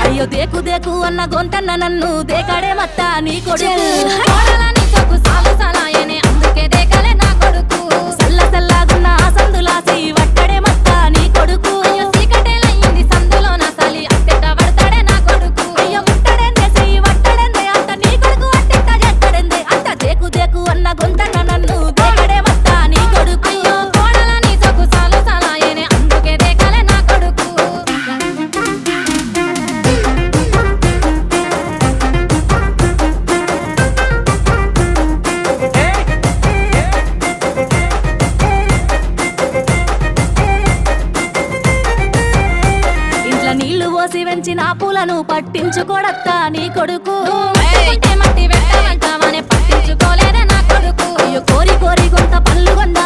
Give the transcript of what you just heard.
అయ్యో దేకు దేకు అన్న గొంతన్న నన్ను దేకాడే మత్త నీ కొడుకు కోడలని సొక్కు సాలు సలాయనే అందుకే దేకలే నా కొడుకు సల్ల సల్లాగున్న ఆ సందులాసి వట్టడే మత్త నీ కొడుకు అయ్యో సీకటేలయ్యింది సందులో నా సలి అట్టెట్ట పడతాడే నా కొడుకు అయ్యో ముట్టడెందే చెయ్యి వట్టడెందే అంత నీ కొడుకు అట్టెట్ట చేస్తాడెందే అంత దేకు దేకు అన్న గొంతన్న నన్ను దేకడే మత్త నీ కొడుకు అయ్యో కోడలని సొక్కు సాలు సలాయనే అందుకే దేకలే నా కొడుకు నీళ్లు పోసి వెంచిన పూలను పట్టించుకోడత్తా నీ కొడుకు మట్టి వెంటనే పట్టించుకోలేదే నా కొడుకు అయ్యో కోరి కోరి కొంత పళ్ళు కొందా